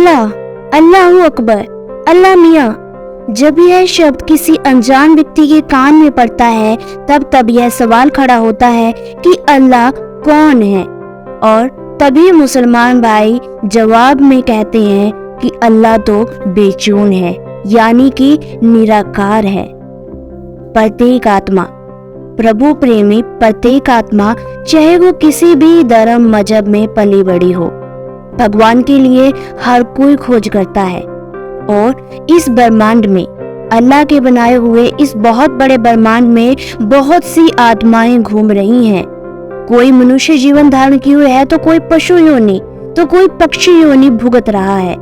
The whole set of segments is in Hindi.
अल्लाह, अल्लाहू अकबर, अल्लाह मियाँ। जब यह शब्द किसी अनजान व्यक्ति के कान में पड़ता है तब यह सवाल खड़ा होता है कि अल्लाह कौन है। और तभी मुसलमान भाई जवाब में कहते हैं कि अल्लाह तो बेचून है, यानी कि निराकार है। प्रत्येक आत्मा, प्रभु प्रेमी प्रत्येक आत्मा, चाहे वो किसी भी धर्म मजहब में पली बड़ी हो, भगवान के लिए हर कोई खोज करता है। और इस ब्रह्मांड में, अल्लाह के बनाए हुए इस बहुत बड़े ब्रह्मांड में बहुत सी आत्माएं घूम रही हैं। कोई मनुष्य जीवन धारण किए हुए है तो कोई पशु योनि, तो कोई पक्षी योनि भुगत रहा है।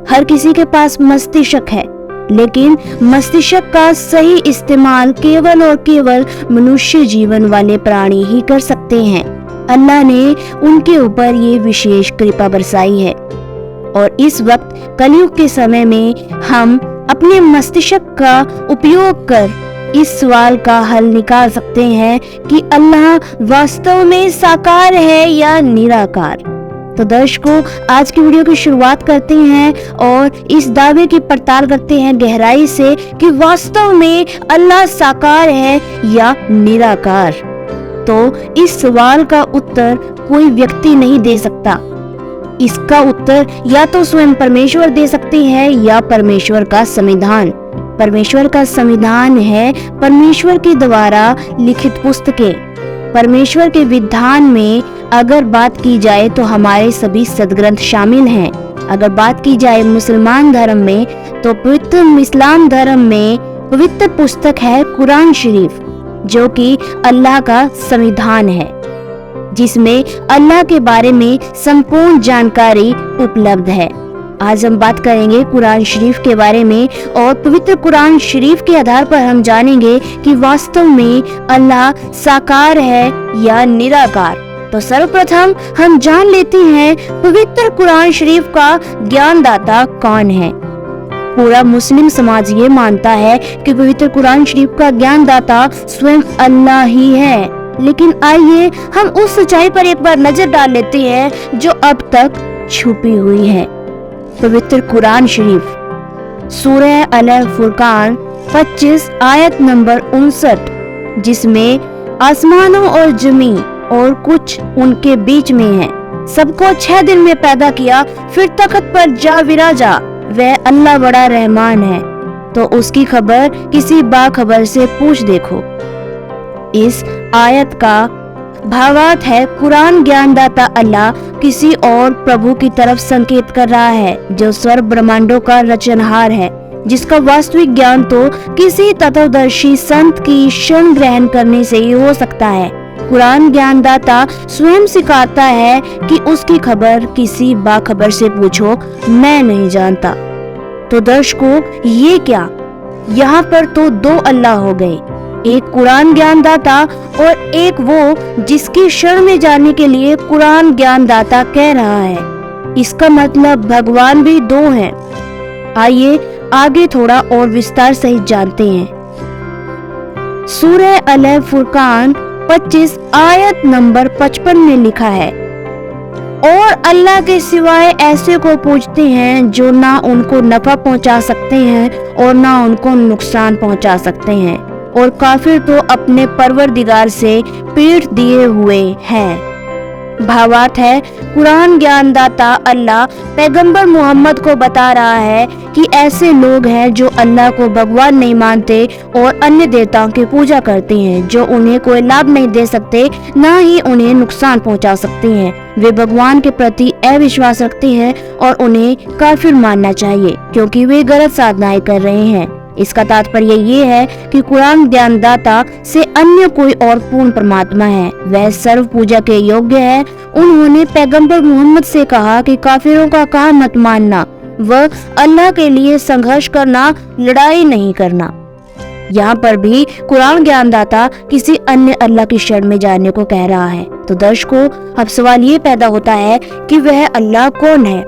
हर किसी के पास मस्तिष्क है, लेकिन मस्तिष्क का सही इस्तेमाल केवल और केवल मनुष्य जीवन वाले प्राणी ही कर सकते हैं। अल्लाह ने उनके ऊपर ये विशेष कृपा बरसाई है। और इस वक्त कलयुग के समय में हम अपने मस्तिष्क का उपयोग कर इस सवाल का हल निकाल सकते हैं कि अल्लाह वास्तव में साकार है या निराकार। तो दर्शकों, आज की वीडियो की शुरुआत करते हैं और इस दावे की पड़ताल करते हैं गहराई से कि वास्तव में अल्लाह साकार है या निराकार। तो इस सवाल का उत्तर कोई व्यक्ति नहीं दे सकता। इसका उत्तर या तो स्वयं परमेश्वर दे सकते हैं या परमेश्वर का संविधान। परमेश्वर का संविधान है परमेश्वर के द्वारा लिखित पुस्तकें। परमेश्वर के विधान में अगर बात की जाए तो हमारे सभी सदग्रंथ शामिल हैं। अगर बात की जाए मुसलमान धर्म में तो पवित्र इस्लाम धर्म में पवित्र पुस्तक है कुरान शरीफ, जो कि अल्लाह का संविधान है, जिसमें अल्लाह के बारे में संपूर्ण जानकारी उपलब्ध है। आज हम बात करेंगे कुरान शरीफ के बारे में और पवित्र कुरान शरीफ के आधार पर हम जानेंगे कि वास्तव में अल्लाह साकार है या निराकार। तो सर्वप्रथम हम जान लेते हैं पवित्र कुरान शरीफ का ज्ञानदाता कौन है। पूरा मुस्लिम समाज ये मानता है कि पवित्र कुरान शरीफ का ज्ञानदाता स्वयं अल्लाह ही है। लेकिन आइए हम उस सच्चाई पर एक बार नजर डाल लेते हैं जो अब तक छुपी हुई है। पवित्र कुरान शरीफ सूरह अल फुरकान 25 आयत नंबर 59, जिसमें आसमानों और जमीन और कुछ उनके बीच में है, सबको 6 दिन में पैदा किया, फिर तख्त पर जा विराजा, वह अल्लाह बड़ा रहमान है, तो उसकी खबर किसी बाखबर से पूछ देखो। इस आयत का भावार्थ है कुरान ज्ञानदाता अल्लाह किसी और प्रभु की तरफ संकेत कर रहा है जो स्वर्ग ब्रह्मांडों का रचनहार है, जिसका वास्तविक ज्ञान तो किसी तत्वदर्शी संत की शरण ग्रहण करने से ही हो सकता है। कुरान ज्ञानदाता स्वयं सिखाता है कि उसकी खबर किसी बाखबर से पूछो, मैं नहीं जानता। तो दर्शकों, ये क्या, यहाँ पर तो 2 अल्लाह हो गए, एक कुरान ज्ञानदाता और एक वो जिसकी शरण में जाने के लिए कुरान ज्ञानदाता कह रहा है। इसका मतलब भगवान भी 2 हैं। आइए आगे थोड़ा और विस्तार सहित जानते हैं। सूरह अल फुरकान 25 आयत नंबर 55 में लिखा है, और अल्लाह के सिवाय ऐसे को पूजते हैं जो ना उनको नफा पहुंचा सकते हैं और ना उनको नुकसान पहुंचा सकते हैं, और काफिर तो अपने परवरदिगार से पीठ दिए हुए हैं। भावार्थ है कुरान ज्ञानदाता अल्लाह पैगंबर मोहम्मद को बता रहा है कि ऐसे लोग हैं जो अल्लाह को भगवान नहीं मानते और अन्य देवताओं की पूजा करते हैं, जो उन्हें कोई लाभ नहीं दे सकते, ना ही उन्हें नुकसान पहुंचा सकते हैं। वे भगवान के प्रति अविश्वास रखते हैं और उन्हें काफिर मानना चाहिए क्योंकि वे गलत साधनाएं कर रहे हैं। इसका तात्पर्य ये है कि कुरान ज्ञानदाता से अन्य कोई और पूर्ण परमात्मा है, वह सर्व पूजा के योग्य है। उन्होंने पैगंबर मोहम्मद से कहा कि काफिरों का काम मत मानना, वह अल्लाह के लिए संघर्ष करना, लड़ाई नहीं करना। यहाँ पर भी कुरान ज्ञानदाता किसी अन्य अल्लाह की शरण में जाने को कह रहा है। तो दर्शकों, अब सवाल ये पैदा होता है कि वह अल्लाह कौन है।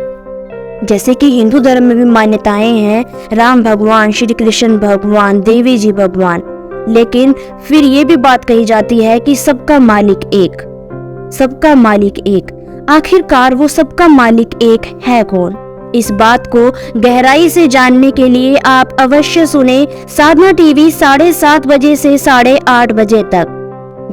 जैसे कि हिंदू धर्म में भी मान्यताएं हैं, राम भगवान, श्री कृष्ण भगवान, देवी जी भगवान, लेकिन फिर ये भी बात कही जाती है कि सबका मालिक एक, सबका मालिक एक। आखिरकार वो सबका मालिक एक है कौन? इस बात को गहराई से जानने के लिए आप अवश्य सुने साधना टीवी 7:30 बजे से 8:30 बजे तक।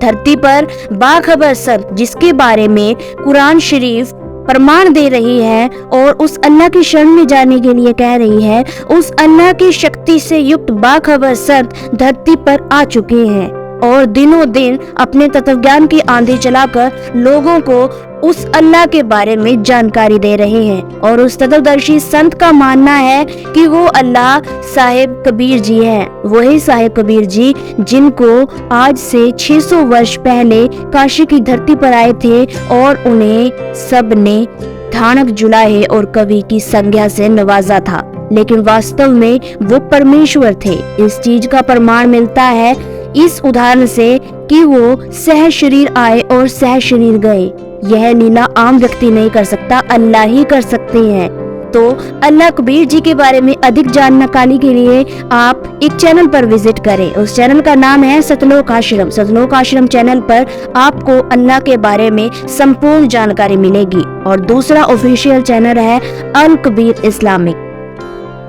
धरती पर बाखबर संत जिसके बारे में कुरान शरीफ प्रमाण दे रही है और उस अल्लाह की शरण में जाने के लिए कह रही है, उस अल्लाह की शक्ति से युक्त बाखबर संत धरती पर आ चुके हैं और दिनों दिन अपने तत्वज्ञान की आंधी चलाकर लोगों को उस अल्लाह के बारे में जानकारी दे रहे हैं। और उस तत्वदर्शी संत का मानना है कि वो अल्लाह साहिब कबीर जी हैं, वही साहिब कबीर जी जिनको आज से 600 वर्ष पहले काशी की धरती पर आए थे और उन्हें सब ने धानक जुलाहे और कवि की संज्ञा से नवाजा था, लेकिन वास्तव में वो परमेश्वर थे। इस चीज का प्रमाण मिलता है इस उदाहरण से कि वो सह शरीर आए और सह शरीर गए। यह लीला आम व्यक्ति नहीं कर सकता, अल्लाह ही कर सकते हैं। तो अल्लाह कबीर जी के बारे में अधिक जानकारी के लिए आप एक चैनल पर विजिट करें। उस चैनल का नाम है सतलोक आश्रम। सतलोक आश्रम चैनल पर आपको अल्लाह के बारे में संपूर्ण जानकारी मिलेगी। और दूसरा ऑफिशियल चैनल है अल कबीर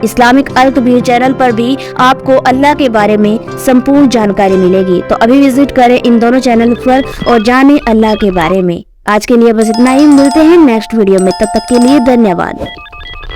इस्लामिक अल कबीर चैनल पर भी आपको अल्लाह के बारे में संपूर्ण जानकारी मिलेगी। तो अभी विजिट करें इन दोनों चैनल पर और जानें अल्लाह के बारे में। आज के लिए बस इतना ही, मिलते हैं नेक्स्ट वीडियो में, तब तक के लिए धन्यवाद।